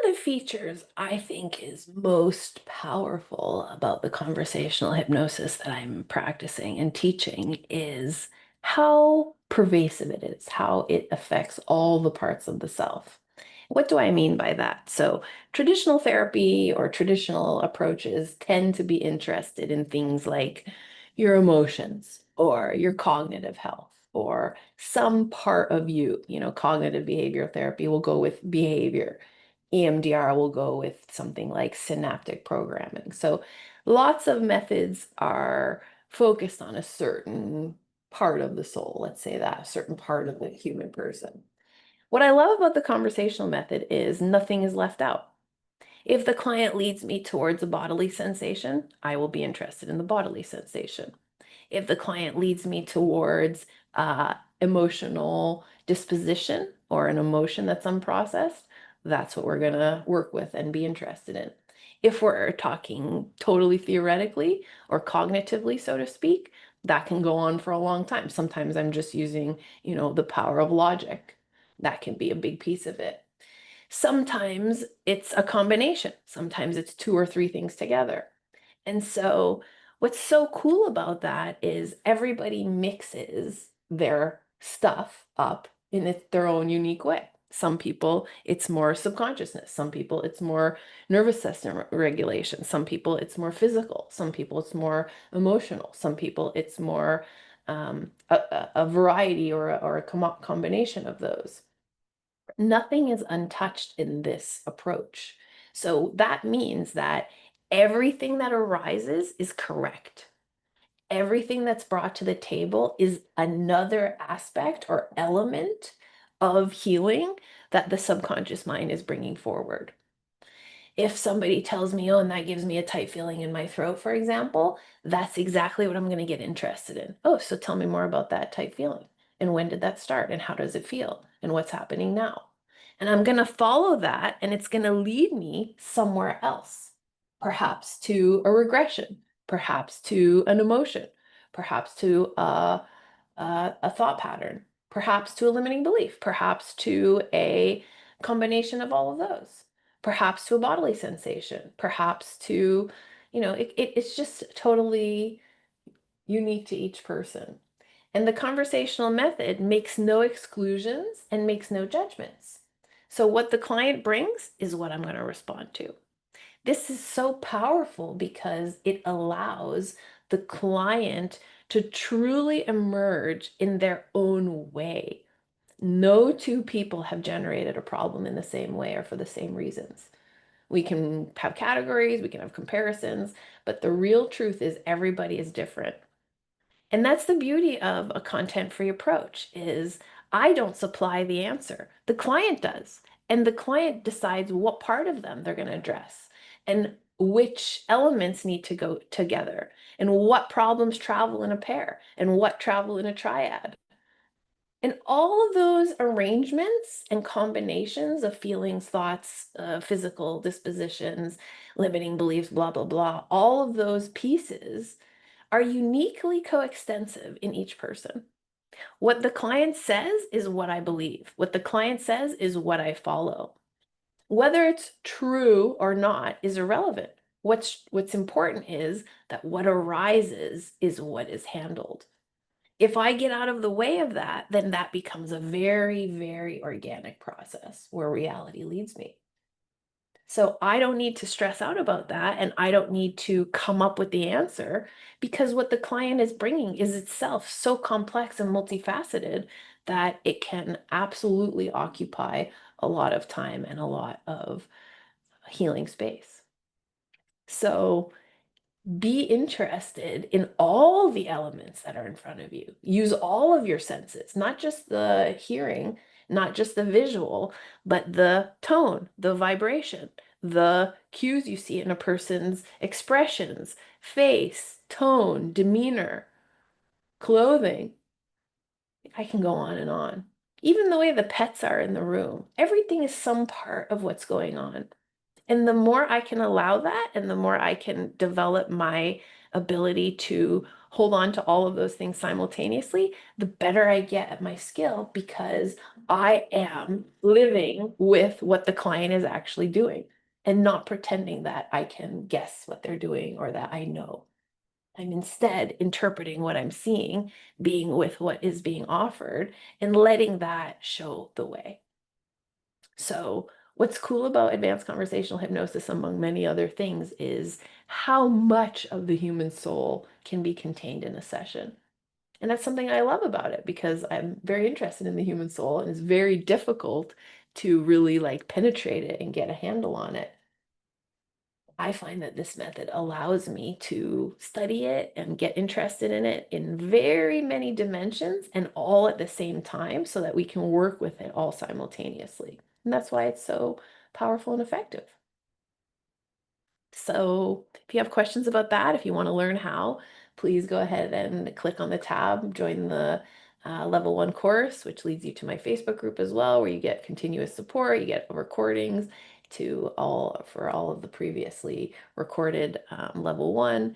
the features I think is most powerful about the conversational hypnosis that I'm practicing and teaching is how pervasive it is, how it affects all the parts of the self. What do I mean by that? So, traditional therapy or traditional approaches tend to be interested in things like your emotions or your cognitive health or some part of you. Cognitive behavioral therapy will go with behavior. EMDR will go with something like synaptic programming. So lots of methods are focused on a certain part of the soul, let's say that, a certain part of the human person. What I love about the conversational method is nothing is left out. If the client leads me towards a bodily sensation, I will be interested in the bodily sensation. If the client leads me towards emotional disposition or an emotion that's unprocessed, that's what we're going to work with and be interested in. If we're talking totally theoretically or cognitively, so to speak, that can go on for a long time. Sometimes I'm just using, the power of logic. That can be a big piece of it. Sometimes it's a combination. Sometimes it's two or three things together. And so what's so cool about that is everybody mixes their stuff up in their own unique way. Some people, it's more subconsciousness. Some people, it's more nervous system regulation. Some people, it's more physical. Some people, it's more emotional. Some people, it's more a variety or a combination of those. Nothing is untouched in this approach. So that means that everything that arises is correct. Everything that's brought to the table is another aspect or element of healing that the subconscious mind is bringing forward. If somebody tells me, oh, and that gives me a tight feeling in my throat, for example, that's exactly what I'm going to get interested in. Oh, so tell me more about that tight feeling. And when did that start? And how does it feel? And what's happening now? And I'm going to follow that, and it's going to lead me somewhere else, perhaps to a regression, perhaps to an emotion, perhaps to a thought pattern, perhaps to a limiting belief, perhaps to a combination of all of those, perhaps to a bodily sensation, perhaps to, it's just totally unique to each person. And the conversational method makes no exclusions and makes no judgments. So what the client brings is what I'm going to respond to. This is so powerful because it allows the client to truly emerge in their own way. No two people have generated a problem in the same way or for the same reasons. We can have categories, we can have comparisons, but the real truth is everybody is different. And that's the beauty of a content-free approach is I don't supply the answer. The client does. And the client decides what part of them they're going to address and which elements need to go together and what problems travel in a pair and what travel in a triad. And all of those arrangements and combinations of feelings, thoughts, physical dispositions, limiting beliefs, blah, blah, blah, all of those pieces are uniquely coextensive in each person. What the client says is what I believe. What the client says is what I follow. Whether it's true or not is irrelevant. What's important is that what arises is what is handled. If I get out of the way of that, then that becomes a very, very organic process where reality leads me. So I don't need to stress out about that, and I don't need to come up with the answer because what the client is bringing is itself so complex and multifaceted that it can absolutely occupy a lot of time and a lot of healing space. So be interested in all the elements that are in front of you. Use all of your senses, not just the hearing, not just the visual, but the tone, the vibration, the cues you see in a person's expressions, face, tone, demeanor, clothing. I can go on and on. Even the way the pets are in the room, everything is some part of what's going on. And the more I can allow that, and the more I can develop my ability to hold on to all of those things simultaneously, the better I get at my skill because I am living with what the client is actually doing and not pretending that I can guess what they're doing or that I know. I'm instead interpreting what I'm seeing, being with what is being offered, and letting that show the way. So, what's cool about advanced conversational hypnosis, among many other things, is how much of the human soul can be contained in a session. And that's something I love about it because I'm very interested in the human soul and it's very difficult to really like penetrate it and get a handle on it. I find that this method allows me to study it and get interested in it in very many dimensions and all at the same time so that we can work with it all simultaneously. And that's why it's so powerful and effective. So if you have questions about that, if you want to learn how, please go ahead and click on the tab, join the level 1 course, which leads you to my Facebook group as well, where you get continuous support, you get recordings for all of the previously recorded level 1.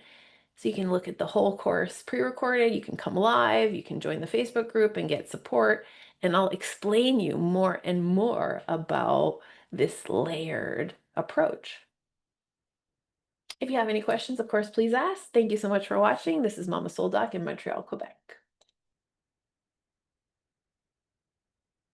So you can look at the whole course pre-recorded, you can come live, you can join the Facebook group and get support, and I'll explain you more and more about this layered approach. If you have any questions, of course, please ask. Thank you so much for watching. This is Mama Soul Doc in Montreal, Quebec.